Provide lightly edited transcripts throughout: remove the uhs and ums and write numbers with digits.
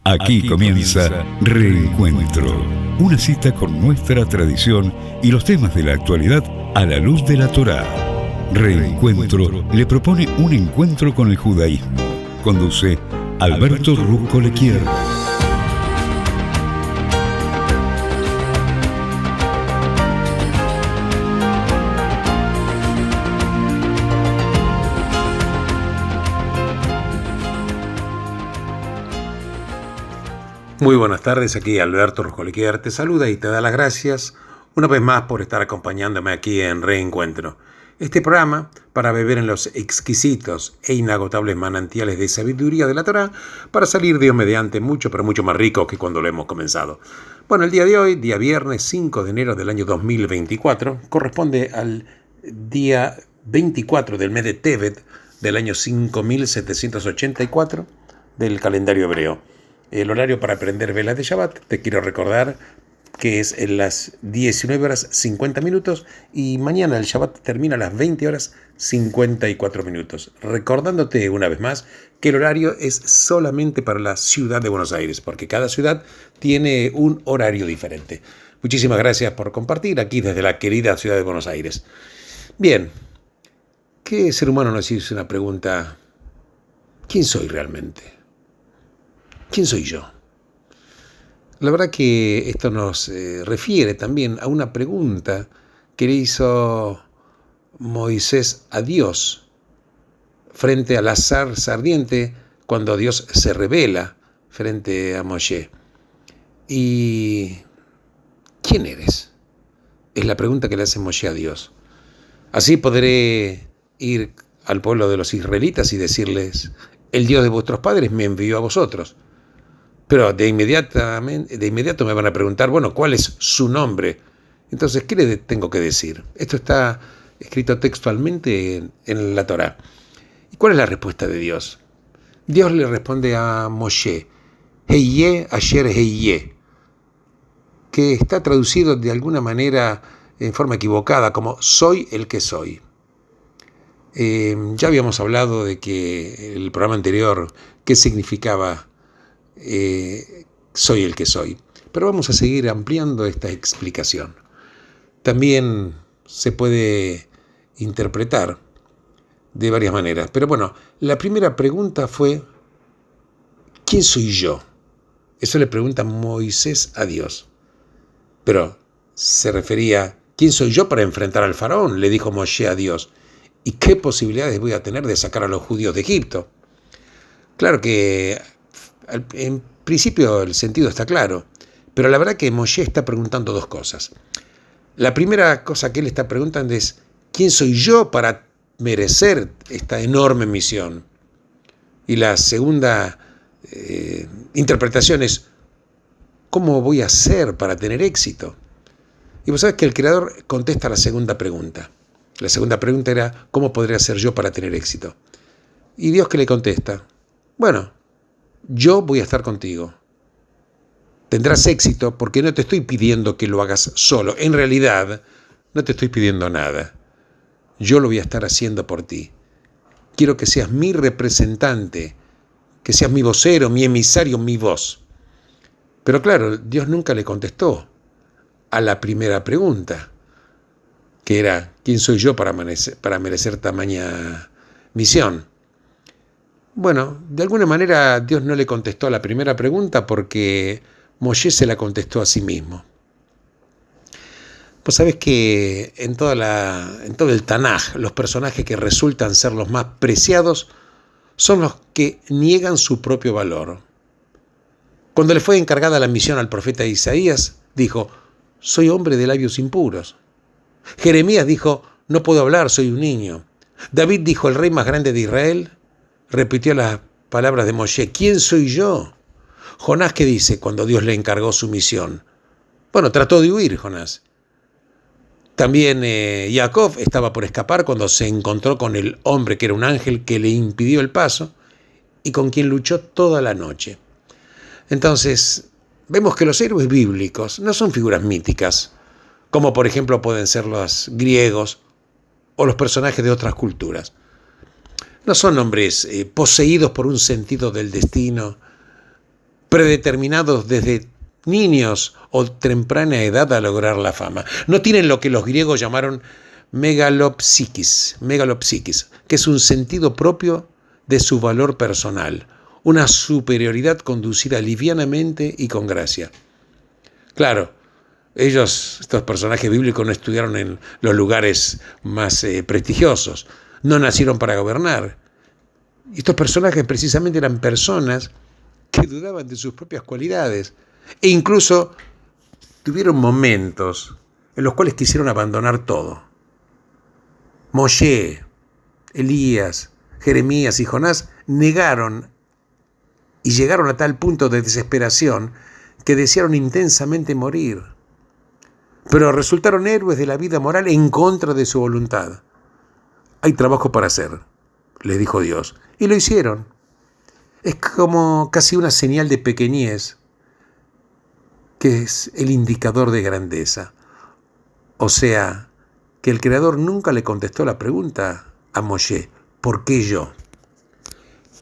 Aquí comienza Reencuentro, una cita con nuestra tradición y los temas de la actualidad a la luz de la Torá. Reencuentro le propone un encuentro con el judaísmo. Conduce Alberto Rusco Lequier. Muy buenas tardes, aquí Alberto Rusco Lequier te saluda y te da las gracias una vez más por estar acompañándome aquí en Reencuentro. Este programa para beber en los exquisitos e inagotables manantiales de sabiduría de la Torá para salir Dios mediante mucho, pero mucho más rico que cuando lo hemos comenzado. Bueno, el día de hoy, día viernes 5 de enero del año 2024, corresponde al día 24 del mes de Tevet del año 5784 del calendario hebreo. El horario para prender velas de Shabbat, te quiero recordar que es en las 19 horas 50 minutos y mañana el Shabbat termina a las 20 horas 54 minutos. Recordándote una vez más que el horario es solamente para la ciudad de Buenos Aires, porque cada ciudad tiene un horario diferente. Muchísimas gracias por compartir aquí desde la querida ciudad de Buenos Aires. Bien, ¿qué ser humano nos hizo una pregunta? ¿Quién soy realmente? ¿Quién soy yo? La verdad que esto nos refiere también a una pregunta que le hizo Moisés a Dios frente al zarza ardiente cuando Dios se revela frente a Moshe. ¿Y quién eres? Es la pregunta que le hace Moshe a Dios. Así podré ir al pueblo de los israelitas y decirles: el Dios de vuestros padres me envió a vosotros. Pero de inmediato me van a preguntar, bueno, ¿cuál es su nombre? Entonces, ¿qué le tengo que decir? Esto está escrito textualmente en la Torá. ¿Y cuál es la respuesta de Dios? Dios le responde a Moshe, Heye asher heye, que está traducido de alguna manera en forma equivocada como soy el que soy. Ya habíamos hablado de que el programa anterior, ¿qué significaba soy el que soy? Pero vamos a seguir ampliando esta explicación. También se puede interpretar de varias maneras. Pero bueno, la primera pregunta fue: ¿quién soy yo? Eso le pregunta Moisés a Dios. Pero se refería: ¿quién soy yo para enfrentar al faraón? Le dijo Moshe a Dios. ¿Y qué posibilidades voy a tener de sacar a los judíos de Egipto? Claro que en principio el sentido está claro, pero la verdad que Moshe está preguntando dos cosas. La primera cosa que él está preguntando es: ¿quién soy yo para merecer esta enorme misión? Y la segunda interpretación es: ¿cómo voy a hacer para tener éxito? Y vos sabés que el Creador contesta la segunda pregunta. La segunda pregunta era: ¿cómo podré hacer yo para tener éxito? Y Dios, ¿qué le contesta? Bueno, yo voy a estar contigo. Tendrás éxito porque no te estoy pidiendo que lo hagas solo. En realidad, no te estoy pidiendo nada. Yo lo voy a estar haciendo por ti. Quiero que seas mi representante, que seas mi vocero, mi emisario, mi voz. Pero claro, Dios nunca le contestó a la primera pregunta, que era: ¿quién soy yo para merecer tamaña misión? Bueno, de alguna manera Dios no le contestó a la primera pregunta porque Moshe se la contestó a sí mismo. Vos sabés que en todo el Tanaj, los personajes que resultan ser los más preciados son los que niegan su propio valor. Cuando le fue encargada la misión al profeta Isaías, dijo: soy hombre de labios impuros. Jeremías dijo: no puedo hablar, soy un niño. David dijo: el rey más grande de Israel, repitió las palabras de Moshe: ¿quién soy yo? Jonás, ¿qué dice cuando Dios le encargó su misión? Bueno, trató de huir Jonás. También Jacob estaba por escapar cuando se encontró con el hombre que era un ángel que le impidió el paso y con quien luchó toda la noche. Entonces, vemos que los héroes bíblicos no son figuras míticas, como por ejemplo pueden ser los griegos o los personajes de otras culturas. No son hombres poseídos por un sentido del destino predeterminados desde niños o temprana edad a lograr la fama. No tienen lo que los griegos llamaron megalopsiquis, que es un sentido propio de su valor personal, una superioridad conducida livianamente y con gracia. Claro, estos personajes bíblicos, no estudiaron en los lugares más prestigiosos, no nacieron para gobernar. Estos personajes precisamente eran personas que dudaban de sus propias cualidades e incluso tuvieron momentos en los cuales quisieron abandonar todo. Moshe, Elías, Jeremías y Jonás negaron y llegaron a tal punto de desesperación que desearon intensamente morir, pero resultaron héroes de la vida moral en contra de su voluntad. Hay trabajo para hacer, les dijo Dios, y lo hicieron. Es como casi una señal de pequeñez, que es el indicador de grandeza. O sea, que el Creador nunca le contestó la pregunta a Moshe, ¿por qué yo?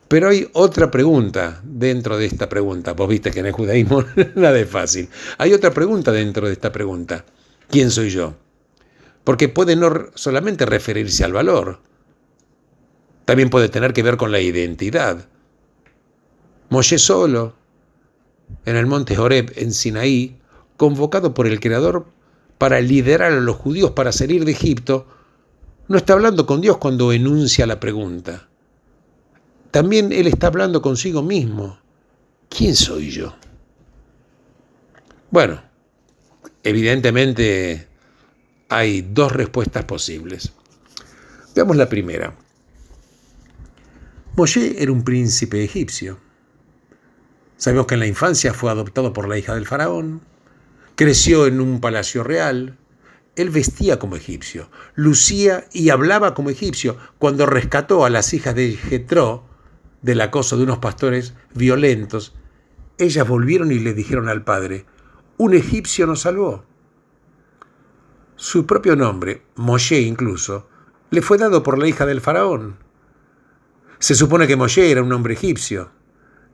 Pero hay otra pregunta dentro de esta pregunta. Vos viste que en el judaísmo nada es fácil. Hay otra pregunta dentro de esta pregunta. ¿Quién soy yo? Porque puede no solamente referirse al valor, también puede tener que ver con la identidad. Moshe solo, en el monte Horeb, en Sinaí, convocado por el Creador para liderar a los judíos para salir de Egipto, no está hablando con Dios cuando enuncia la pregunta. También él está hablando consigo mismo. ¿Quién soy yo? Bueno, evidentemente hay dos respuestas posibles. Veamos la primera. Moshe era un príncipe egipcio. Sabemos que en la infancia fue adoptado por la hija del faraón, creció en un palacio real, él vestía como egipcio, lucía y hablaba como egipcio. Cuando rescató a las hijas de Jetro del acoso de unos pastores violentos, ellas volvieron y le dijeron al padre, un egipcio nos salvó. Su propio nombre, Moshe incluso, le fue dado por la hija del faraón. Se supone que Moshe era un nombre egipcio.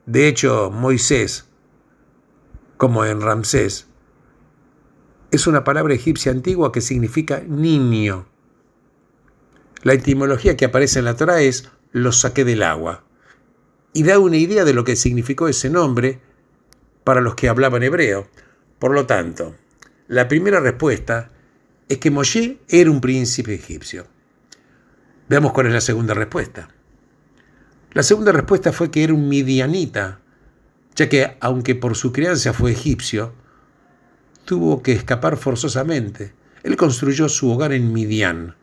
De hecho, Moisés, como en Ramsés, es una palabra egipcia antigua que significa niño. La etimología que aparece en la Torá es «los saqué del agua» y da una idea de lo que significó ese nombre para los que hablaban hebreo. Por lo tanto, la primera respuesta es que Moshe era un príncipe egipcio. Veamos cuál es la segunda respuesta. La segunda respuesta fue que era un midianita, ya que, aunque por su crianza fue egipcio, tuvo que escapar forzosamente. Él construyó su hogar en Midian.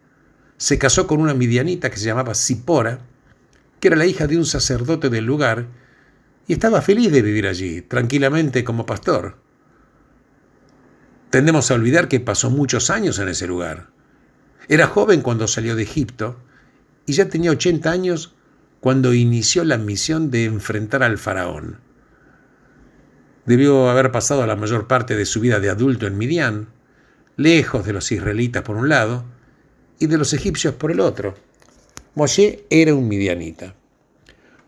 Se casó con una midianita que se llamaba Zipora, que era la hija de un sacerdote del lugar, y estaba feliz de vivir allí, tranquilamente como pastor. Tendemos a olvidar que pasó muchos años en ese lugar. Era joven cuando salió de Egipto, y ya tenía 80 años cuando inició la misión de enfrentar al faraón. Debió haber pasado la mayor parte de su vida de adulto en Midian, lejos de los israelitas por un lado y de los egipcios por el otro. Moshe era un midianita.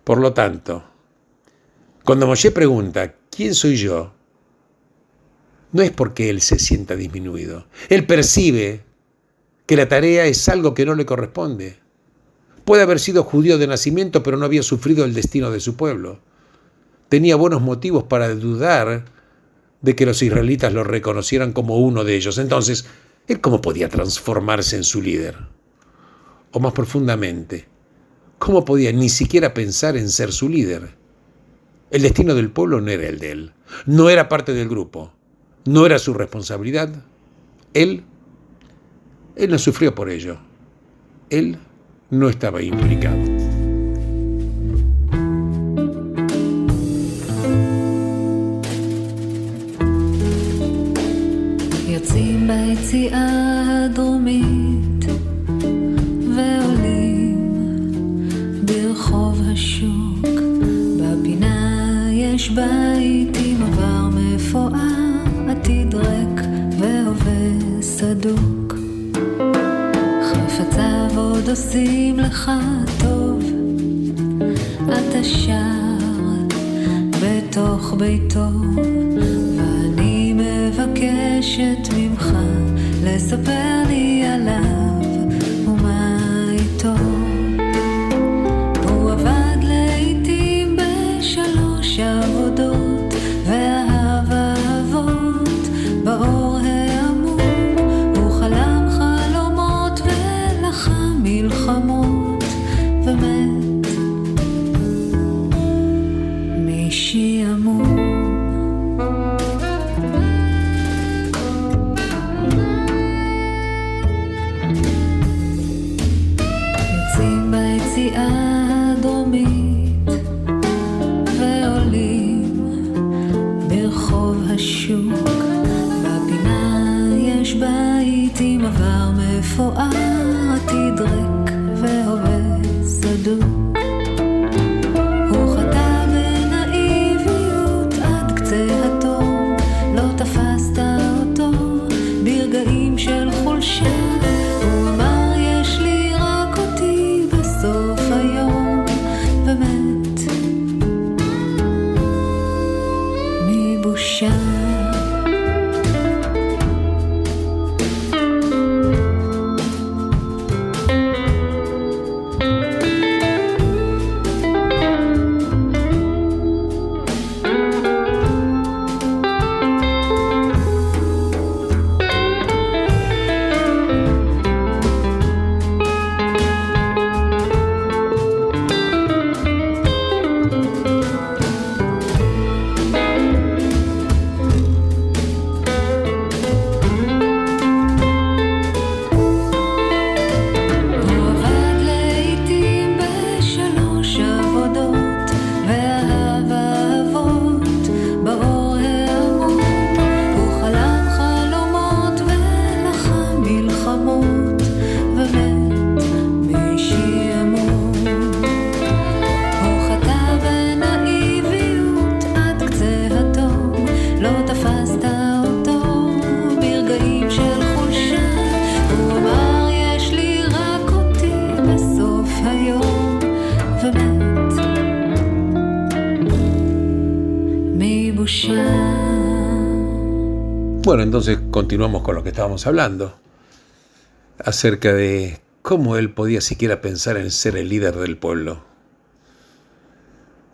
Por lo tanto, cuando Moshe pregunta, ¿quién soy yo?, no es porque él se sienta disminuido. Él percibe que la tarea es algo que no le corresponde. Puede haber sido judío de nacimiento, pero no había sufrido el destino de su pueblo. Tenía buenos motivos para dudar de que los israelitas lo reconocieran como uno de ellos. Entonces, ¿él cómo podía transformarse en su líder? O más profundamente, ¿cómo podía ni siquiera pensar en ser su líder? El destino del pueblo no era el de él. No era parte del grupo. No era su responsabilidad. Él no sufrió por ello. Él no estaba implicado. יוצאים ביציאה הדרומית ועולים ברחוב השוק, בפינה יש בית עם עבר מפואר, עתיד ריק והווה סדוק. חפציו עוד עושים לך טוב, אתה שר בתוך ביתו, ואני מבקשת ממך לספר לי עליו ומה איתו. הוא עבד לעתים בשלוש עבודות, ואהב אהבות באור העמום. הוא חלם חלומות ולחם מלחמות, ומת משעמום. יוצאים ביציאה הדרומית ועולים ברחוב השוק. בפינה יש בית עם עבר מפואר, עתיד ריק והווה סדוק. הוא חטא בנאיביות עד קצה התום, לא תפסת אותו ברגעים של חולשה. הוא אמר יש לי רק אותי בסוף היום, ומת מבושה. Bueno, entonces continuamos con lo que estábamos hablando, acerca de cómo él podía siquiera pensar en ser el líder del pueblo.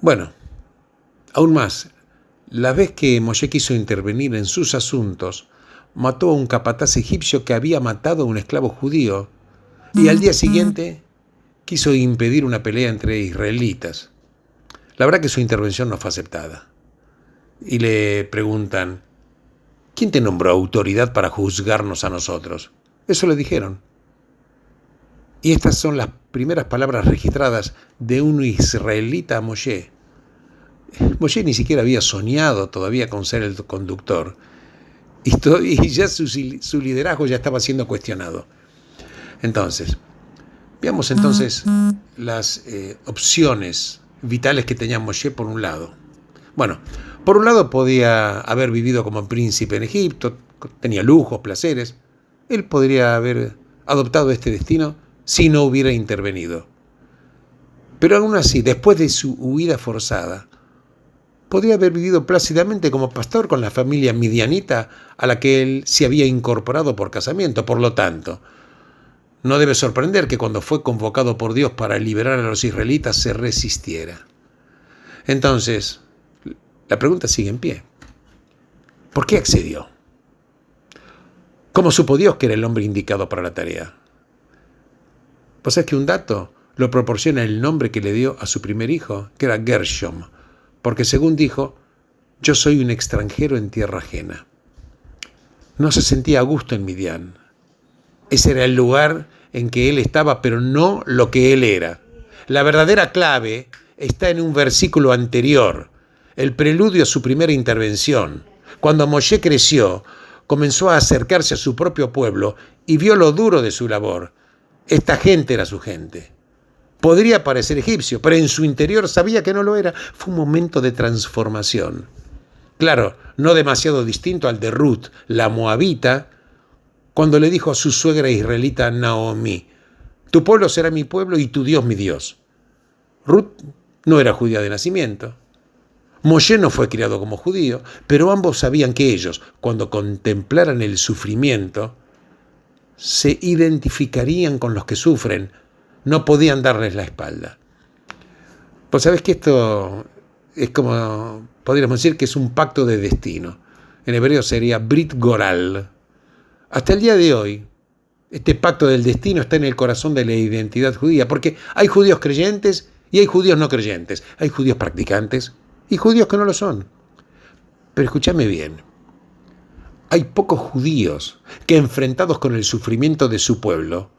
Bueno, aún más, la vez que Moshe quiso intervenir en sus asuntos, mató a un capataz egipcio que había matado a un esclavo judío, y al día siguiente quiso impedir una pelea entre israelitas. La verdad que su intervención no fue aceptada. Y le preguntan: ¿quién te nombró autoridad para juzgarnos a nosotros? Eso le dijeron. Y estas son las primeras palabras registradas de un israelita a Moshe. Moshe ni siquiera había soñado todavía con ser el conductor. Y ya su liderazgo ya estaba siendo cuestionado. Entonces, veamos entonces las opciones vitales que tenía Moshe por un lado. Bueno, por un lado podía haber vivido como príncipe en Egipto, tenía lujos, placeres. Él podría haber adoptado este destino si no hubiera intervenido. Pero aún así, después de su huida forzada, podría haber vivido plácidamente como pastor con la familia midianita a la que él se había incorporado por casamiento. Por lo tanto, no debe sorprender que cuando fue convocado por Dios para liberar a los israelitas se resistiera. Entonces, la pregunta sigue en pie. ¿Por qué accedió? ¿Cómo supo Dios que era el hombre indicado para la tarea? Pues es que un dato lo proporciona el nombre que le dio a su primer hijo, que era Gershom, porque según dijo, yo soy un extranjero en tierra ajena. No se sentía a gusto en Midian. Ese era el lugar en que él estaba, pero no lo que él era. La verdadera clave está en un versículo anterior, el preludio a su primera intervención. Cuando Moshe creció, comenzó a acercarse a su propio pueblo y vio lo duro de su labor. Esta gente era su gente. Podría parecer egipcio, pero en su interior sabía que no lo era. Fue un momento de transformación. Claro, no demasiado distinto al de Ruth, la moabita, cuando le dijo a su suegra israelita Naomi: tu pueblo será mi pueblo y tu Dios mi Dios. Ruth no era judía de nacimiento. Moshe no fue criado como judío, pero ambos sabían que ellos, cuando contemplaran el sufrimiento, se identificarían con los que sufren, no podían darles la espalda. Pues sabés que esto es como, podríamos decir que es un pacto de destino. En hebreo sería Brit Goral. Hasta el día de hoy, este pacto del destino está en el corazón de la identidad judía, porque hay judíos creyentes y hay judíos no creyentes, hay judíos practicantes y judíos que no lo son. Pero escúchame bien, hay pocos judíos que, enfrentados con el sufrimiento de su pueblo,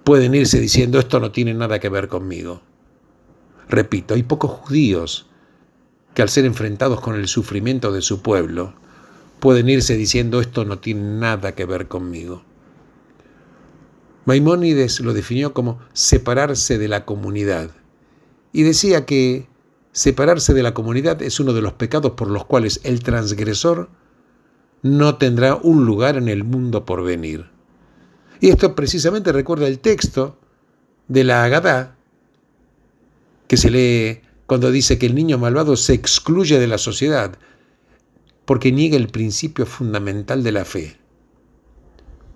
pueden irse diciendo esto no tiene nada que ver conmigo. Repito, hay pocos judíos que al ser enfrentados con el sufrimiento de su pueblo pueden irse diciendo esto no tiene nada que ver conmigo. Maimónides lo definió como separarse de la comunidad y decía que separarse de la comunidad es uno de los pecados por los cuales el transgresor no tendrá un lugar en el mundo por venir. Y esto precisamente recuerda el texto de la Agadá que se lee cuando dice que el niño malvado se excluye de la sociedad porque niega el principio fundamental de la fe.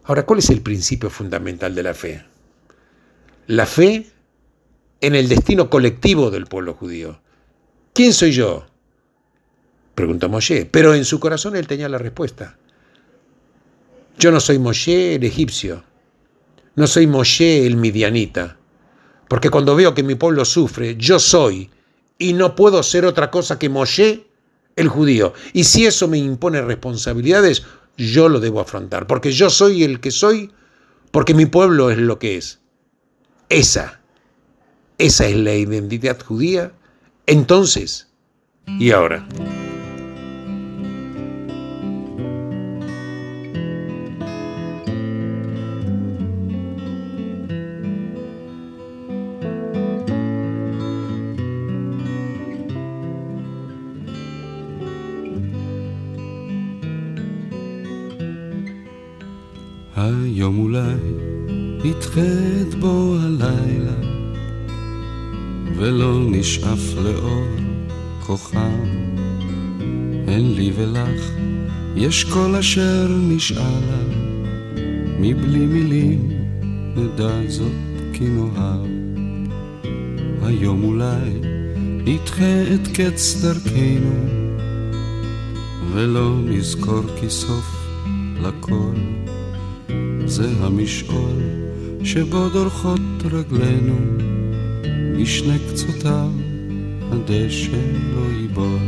Ahora, ¿cuál es el principio fundamental de la fe? La fe en el destino colectivo del pueblo judío. ¿Quién soy yo?, preguntó Moshe, pero en su corazón él tenía la respuesta. Yo no soy Moshe el egipcio, no soy Moshe el midianita, porque cuando veo que mi pueblo sufre, yo soy y no puedo ser otra cosa que Moshe el judío. Y si eso me impone responsabilidades, yo lo debo afrontar, porque yo soy el que soy, porque mi pueblo es lo que es. Esa es la identidad judía, entonces y ahora. היום אולי יתחד בו הלילה ולא נשאף לאור כוכב, אין לי ולך יש כל אשר נשאלה, מבלי מילים נדע זאת כי נאהב. היום אולי ידחה את קץ דרכנו ולא נזכור כי סוף לכל זה המשעול שבו דורכות רגלינו, משני קצותיו הדשא לא ייבול.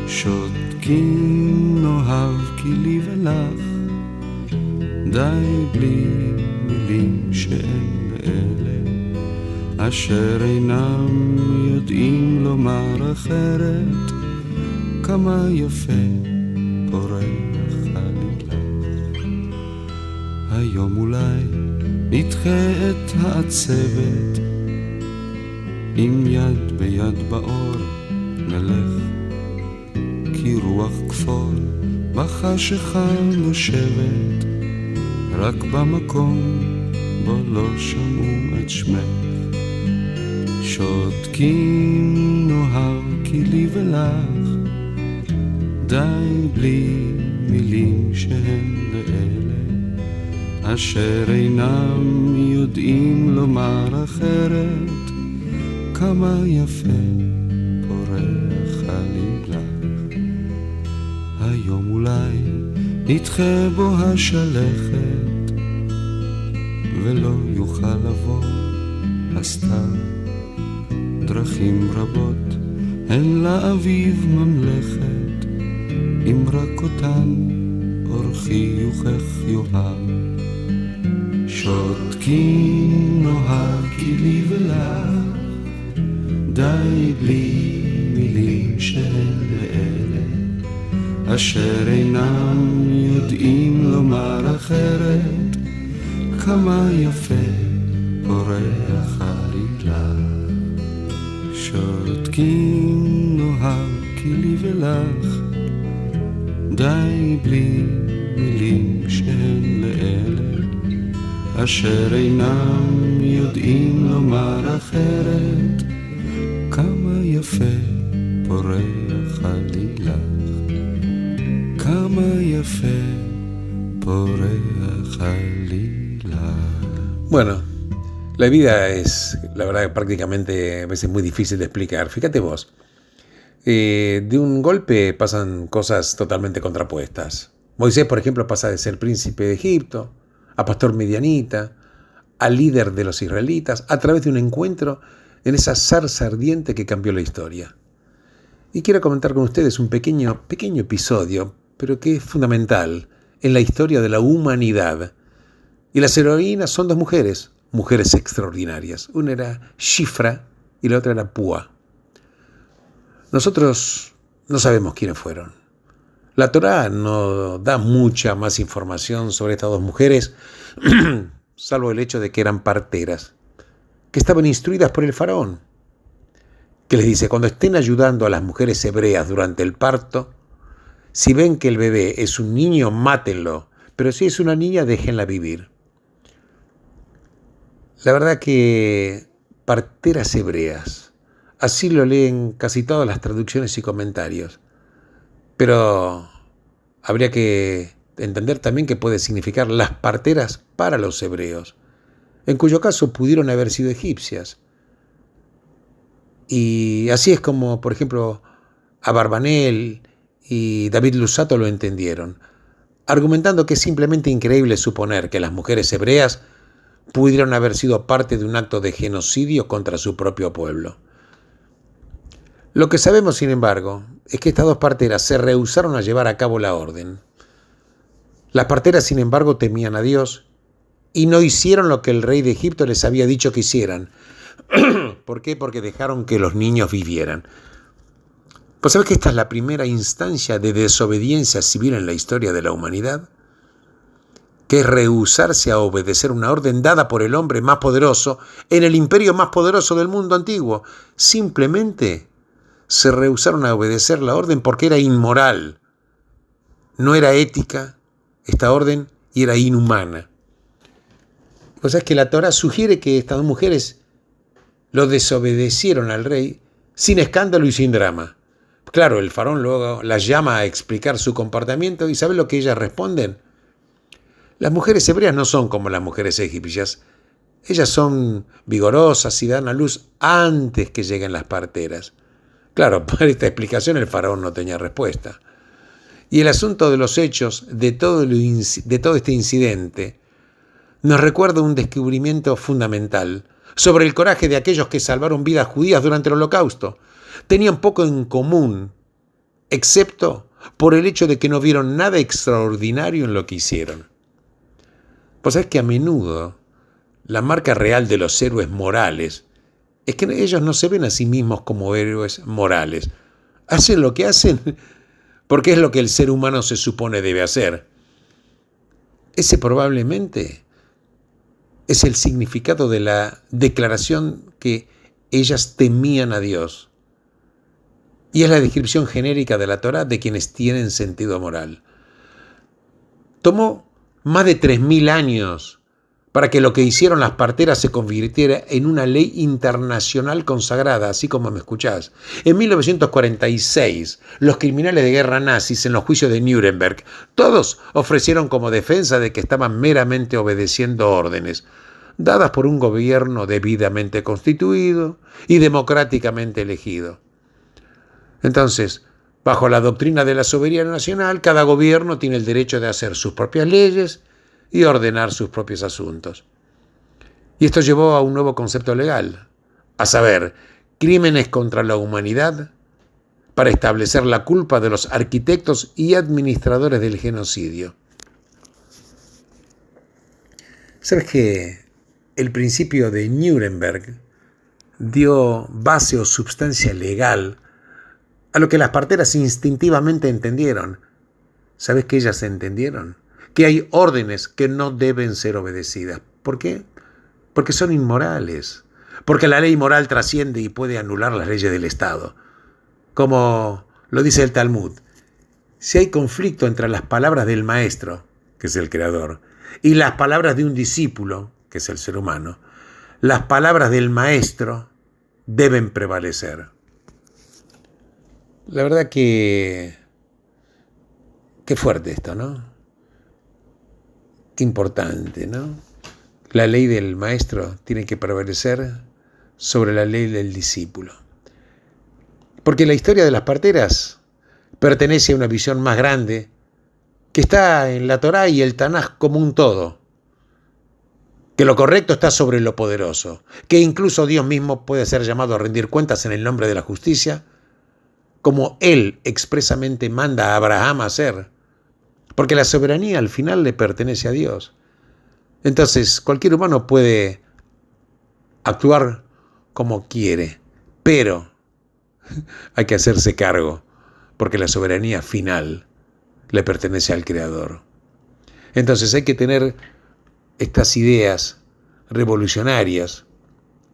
שותקים נאהב כי לי ולך, די בלי מילים שאין לאלה אשר אינם יודעים לומר אחרת, כמה יפה פורח עלילך. היום אולי נדחה את העצבת, עם יד ביד באור נלך, כי רוח כפור בחשיכה נושבת, רק במקום בו לא שמעו את שמך. שותקים נאהב כי לי ולך, די בלי מילים שהן לאלה אשר אינם יודעים לומר אחרת, כמה יפה פורח עלילך. היום אולי נדחה בו השלכת ולא יוכל לבוא הסתיו, דרכים רבות הן לאביב ממלכת, אם רק אותן אור חיוכך יאהב. שותקים נאהב כי לי ולך, די בלי מילים שהן לאלה אשר אינם יודעים לומר אחרת, כמה יפה פורח עלילך. שותקים נאהב כי לי ולך, די בלי מילים שהן לאלה אשר אינם יודעים לומר אחרת, כמה יפה פורח עלילך, כמה יפה פורח עלילך. Bueno, la vida es, la verdad, prácticamente a veces muy difícil de explicar. Fíjate vos, de un golpe pasan cosas totalmente contrapuestas. Moisés, por ejemplo, pasa de ser príncipe de Egipto a pastor midianita, a líder de los israelitas, a través de un encuentro en esa zarza ardiente que cambió la historia. Y quiero comentar con ustedes un pequeño episodio, pero que es fundamental en la historia de la humanidad. Y las heroínas son dos mujeres extraordinarias. Una era Shifra y la otra era Púa. Nosotros no sabemos quiénes fueron. La Torá no da mucha más información sobre estas dos mujeres, salvo el hecho de que eran parteras, que estaban instruidas por el faraón, que les dice: cuando estén ayudando a las mujeres hebreas durante el parto, si ven que el bebé es un niño, mátenlo, pero si es una niña, déjenla vivir. La verdad que parteras hebreas, así lo leen casi todas las traducciones y comentarios. Pero habría que entender también que puede significar las parteras para los hebreos, en cuyo caso pudieron haber sido egipcias. Y así es como, por ejemplo, Abarbanel y David Lusato lo entendieron, argumentando que es simplemente increíble suponer que las mujeres hebreas pudieron haber sido parte de un acto de genocidio contra su propio pueblo. Lo que sabemos, sin embargo, es que estas dos parteras se rehusaron a llevar a cabo la orden. Las parteras, sin embargo, temían a Dios y no hicieron lo que el rey de Egipto les había dicho que hicieran. ¿Por qué? Porque dejaron que los niños vivieran. ¿Pues sabes que esta es la primera instancia de desobediencia civil en la historia de la humanidad? Que es rehusarse a obedecer una orden dada por el hombre más poderoso en el imperio más poderoso del mundo antiguo. Simplemente se rehusaron a obedecer la orden porque era inmoral. No era ética esta orden y era inhumana. O sea, es que la Torá sugiere que estas dos mujeres lo desobedecieron al rey sin escándalo y sin drama. Claro, el faraón luego las llama a explicar su comportamiento y ¿sabe lo que ellas responden? Las mujeres hebreas no son como las mujeres egipcias. Ellas son vigorosas y dan a luz antes que lleguen las parteras. Claro, para esta explicación el faraón no tenía respuesta. Y el asunto de los hechos de todo este incidente nos recuerda un descubrimiento fundamental sobre el coraje de aquellos que salvaron vidas judías durante el Holocausto. Tenían poco en común, excepto por el hecho de que no vieron nada extraordinario en lo que hicieron. Pues es que a menudo la marca real de los héroes morales es que ellos no se ven a sí mismos como héroes morales. Hacen lo que hacen porque es lo que el ser humano se supone debe hacer. Ese probablemente es el significado de la declaración que ellas temían a Dios. Y es la descripción genérica de la Torá de quienes tienen sentido moral. Tomó más de 3.000 años para que lo que hicieron las parteras se convirtiera en una ley internacional consagrada, así como me escuchás. En 1946, los criminales de guerra nazis en los juicios de Nuremberg, todos ofrecieron como defensa de que estaban meramente obedeciendo órdenes, dadas por un gobierno debidamente constituido y democráticamente elegido. Entonces, bajo la doctrina de la soberanía nacional, cada gobierno tiene el derecho de hacer sus propias leyes y ordenar sus propios asuntos. Y esto llevó a un nuevo concepto legal, a saber, crímenes contra la humanidad, para establecer la culpa de los arquitectos y administradores del genocidio. ¿Sabes que el principio de Nuremberg dio base o substancia legal a lo que las parteras instintivamente entendieron? ¿Sabes qué ellas entendieron? Que hay órdenes que no deben ser obedecidas. ¿Por qué? Porque son inmorales. Porque la ley moral trasciende y puede anular las leyes del Estado. Como lo dice el Talmud, si hay conflicto entre las palabras del maestro, que es el creador, y las palabras de un discípulo, que es el ser humano, las palabras del maestro deben prevalecer. La verdad que qué fuerte esto, ¿no? Qué importante, ¿no? La ley del maestro tiene que prevalecer sobre la ley del discípulo. Porque la historia de las parteras pertenece a una visión más grande que está en la Torá y el Tanaj como un todo. Que lo correcto está sobre lo poderoso. Que incluso Dios mismo puede ser llamado a rendir cuentas en el nombre de la justicia, como Él expresamente manda a Abraham a hacer. Porque la soberanía al final le pertenece a Dios. Entonces, cualquier humano puede actuar como quiere, pero hay que hacerse cargo, porque la soberanía final le pertenece al Creador. Entonces hay que tener estas ideas revolucionarias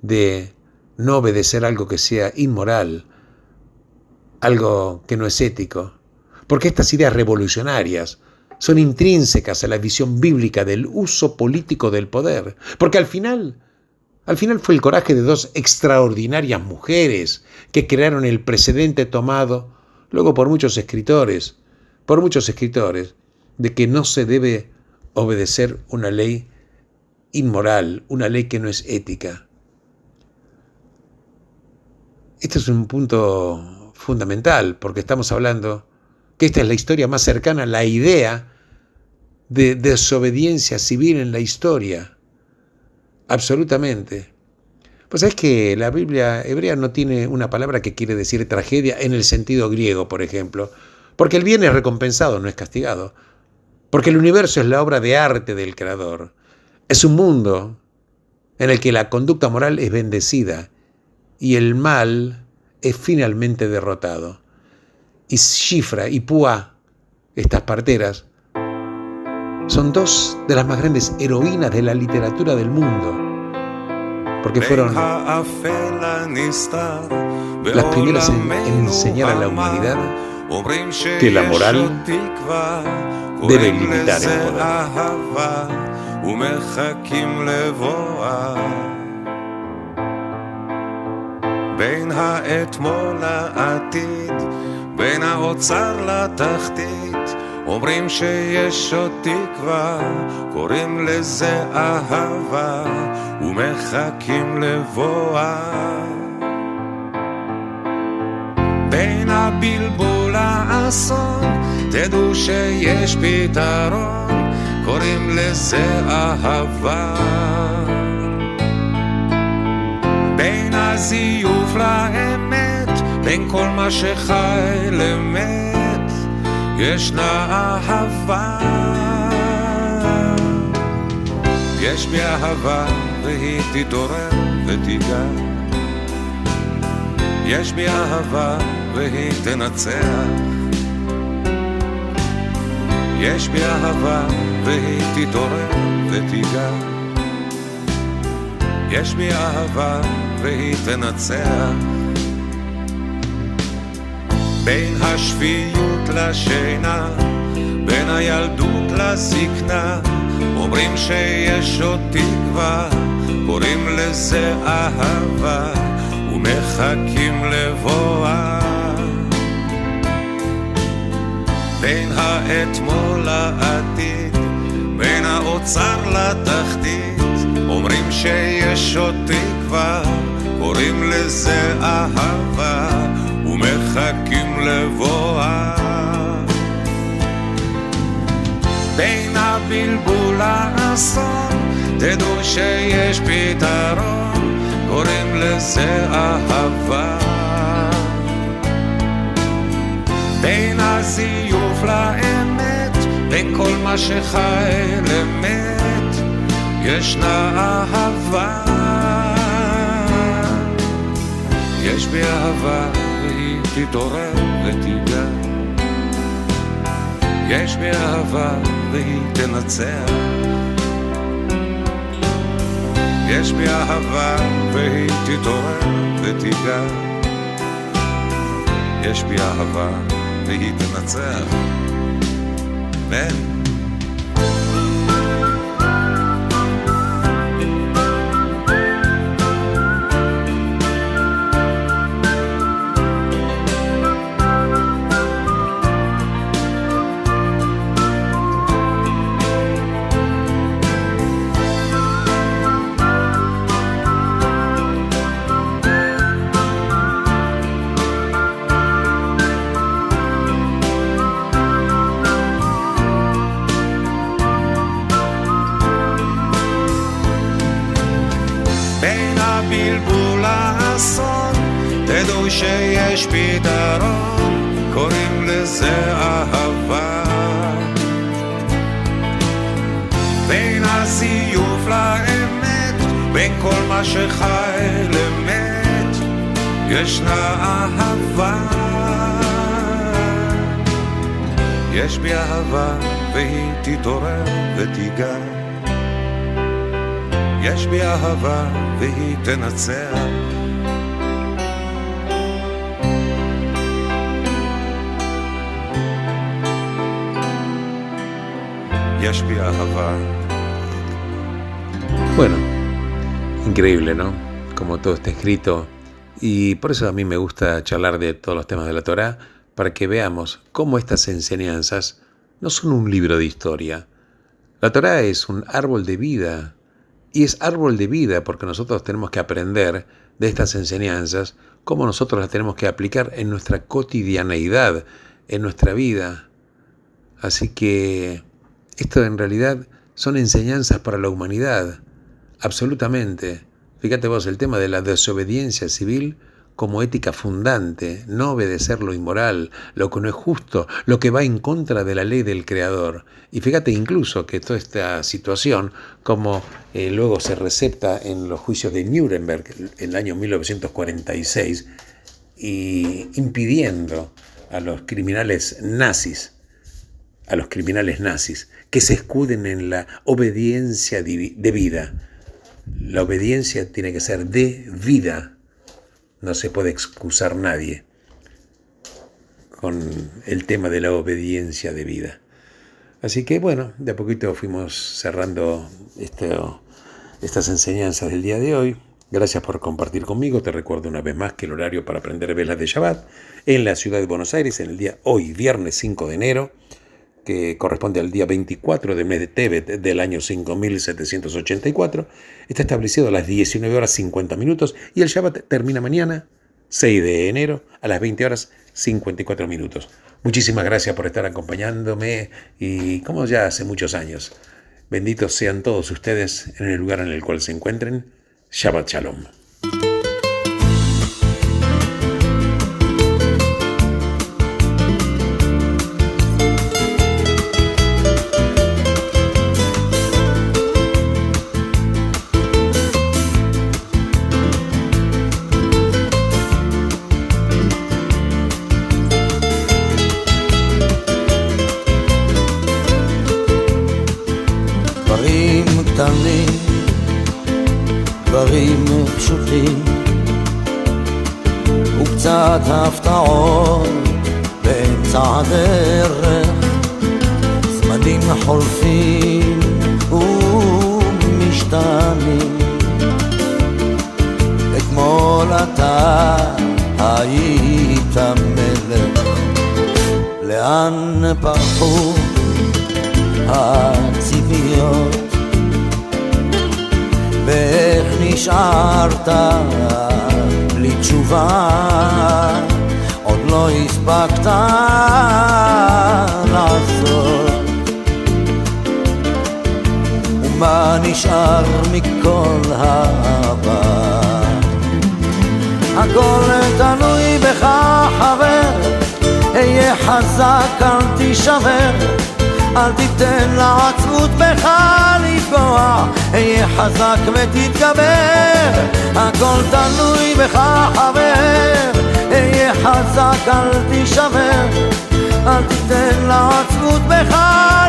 de no obedecer algo que sea inmoral, algo que no es ético, porque estas ideas revolucionarias son intrínsecas a la visión bíblica del uso político del poder, porque al final fue el coraje de dos extraordinarias mujeres que crearon el precedente tomado luego por muchos escritores, de que no se debe obedecer una ley inmoral, una ley que no es ética. Este es un punto fundamental, porque estamos hablando que esta es la historia más cercana a la idea de desobediencia civil en la historia. Absolutamente. Pues es que la Biblia hebrea no tiene una palabra que quiere decir tragedia en el sentido griego, por ejemplo, porque el bien es recompensado, no es castigado, porque el universo es la obra de arte del Creador. Es un mundo en el que la conducta moral es bendecida y el mal es finalmente derrotado. Y Shifra y Púa, estas parteras, son dos de las más grandes heroínas de la literatura del mundo, porque fueron las primeras en enseñar a la humanidad que la moral debe limitar el poder. אומרים שיש עוד תקווה, קוראים לזה אהבה, ומחכים לבואה. בין הבלבול לאסון, תדעו שיש פתרון, קוראים לזה אהבה. בין הזיוף לאמת, בין כל מה שחי למת, ישנה אהבה. יש בי אהבה והיא תתעורר ותיגע. יש בי אהבה והיא תנצח. יש בי אהבה והיא תתעורר ותיגע. יש בי אהבה והיא תנצח. בין השפיות לשינה, בין הילדות לזקנה, אומרים שיש עוד תקווה, קוראים לזה אהבה, ומחכים לבואה. בין האתמול לעתיד, בין האוצר לתחתית, אומרים שיש עוד תקווה, קוראים לזה אהבה, ומחכים לבואה. בין הבלבול לאסון, תדעו שיש פתרון, קוראים לזה אהבה. בין הזיוף לאמת, בין כל מה שחי למת, ישנה אהבה. יש בי אהבה והיא תתעורר ותיגע. יש בי אהבה והיא תנצח. יש בי אהבה והיא תתעורר ותיגע. יש בי אהבה והיא תנצח. אמן. שיש פתרון, קוראים לזה אהבה. בין הזיוף לאמת, בין כל מה שחי למת, ישנה אהבה. יש בי אהבה והיא תתעורר ותיגע, יש בי אהבה והיא תנצח. יש בי אהבה. Bueno, increíble, ¿no? Como todo está escrito. Y por eso a mí me gusta charlar de todos los temas de la Torá, para que veamos cómo estas enseñanzas no son un libro de historia. La Torá es un árbol de vida, y es árbol de vida porque nosotros tenemos que aprender de estas enseñanzas, cómo nosotros las tenemos que aplicar en nuestra cotidianeidad, en nuestra vida. Así que esto en realidad son enseñanzas para la humanidad, absolutamente. Fíjate vos, el tema de la desobediencia civil como ética fundante, no obedecer lo inmoral, lo que no es justo, lo que va en contra de la ley del Creador. Y fíjate incluso que toda esta situación, como luego se recepta en los juicios de Nuremberg en el año 1946, y impidiendo a los criminales nazis, que se escuden en la obediencia de vida. La obediencia tiene que ser de vida. No se puede excusar nadie con el tema de la obediencia de vida. Así que bueno, de a poquito fuimos cerrando estas enseñanzas del día de hoy. Gracias por compartir conmigo. Te recuerdo una vez más que el horario para aprender velas de Shabbat en la ciudad de Buenos Aires, en el día hoy, viernes 5 de enero, que corresponde al día 24 del mes de Tevet del año 5784, está establecido a las 19 horas 50 minutos y el Shabbat termina mañana, 6 de enero, a las 20 horas 54 minutos. Muchísimas gracias por estar acompañándome y como ya hace muchos años, benditos sean todos ustedes en el lugar en el cual se encuentren. Shabbat Shalom. דברים פשוטים וקצת הפתעות באמצע הדרך, זמנים חולפים ומשתנים. אתמול אתה היית מלך, לאן פרחו הציפיות ואיך נשארת בלי תשובה, עוד לא הספקת לעשות. ומה נשאר מכל העבר? הכל תלוי בך חבר, היה חזק אל תישבר, אל תיתן לעצמות בך לפגוע, היה חזק ותתגבר. הכל תלוי בך חבר, היה חזק אל תישבר, אל תיתן לעצמות בך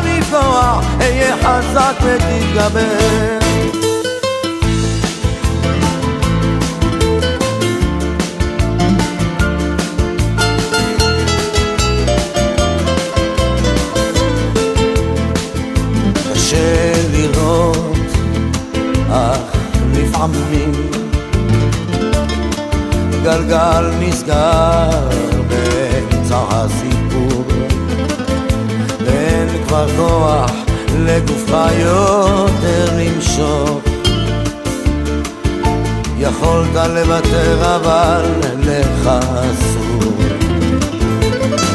לפגוע, היה חזק ותתגבר. לראות, אך לפעמים גלגל נסגר באמצע הסיפור, ואין כבר כוח לגופך יותר למשוך. יכולת לוותר אבל לך אסור.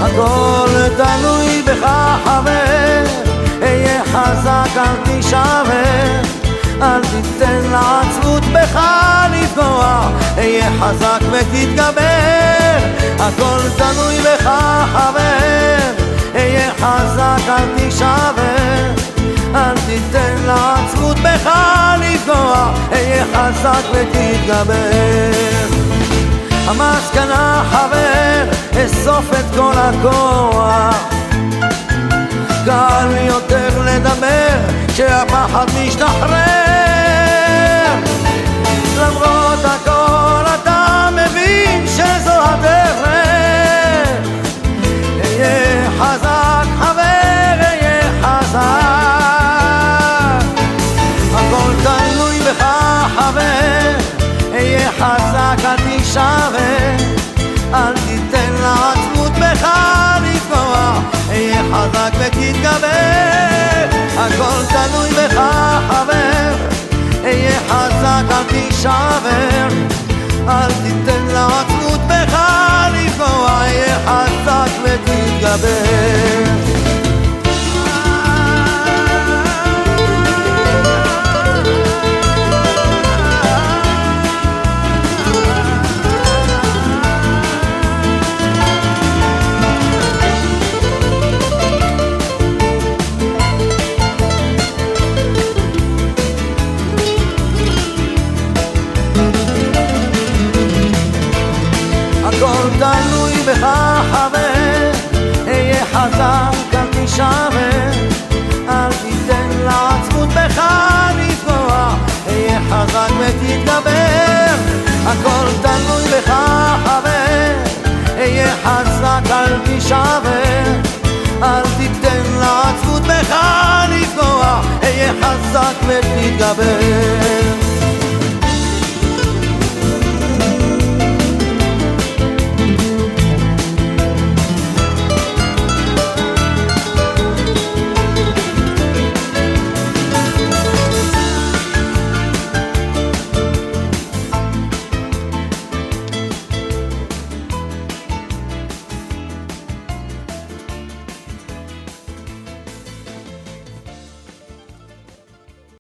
הכל תלוי בך חבר, היה חזק אל תישבר, אל תיתן לעצמות בך לפגוע. לפגוע, אהיה חזק ותתגבר, הכל תלוי בך חבר, אהיה חזק אל תישבר, אל תיתן לעצמות בך לפגוע, אהיה חזק ותתגבר. המסקנה חבר, אסוף את כל הכוח, קל יותר לדבר כשהפחד משתחרר, למרות הכל אתה מבין שזו הדרך, אהיה חזק חבר, אהיה חזק, הכל תלוי בך חבר, אהיה חזק אל תישבר, אל תיתן לעצמות בך לפגוע, אהיה חזק ותתגבר, הכל תלוי בך חבר, אהיה חזק אל תישבר, אל תיתן לעצמות בך לפגוע, אהיה חזק ותתגבר. הכל תלוי בך חבר, אהיה חזק אל תישבר, אל תיתן לעצמות בך לפגוע, אהיה חזק ותתגבר, הכל תלוי בך חבר, אהיה חזק אל תישבר, אל תיתן לעצמות בך לפגוע, אהיה חזק ותתגבר.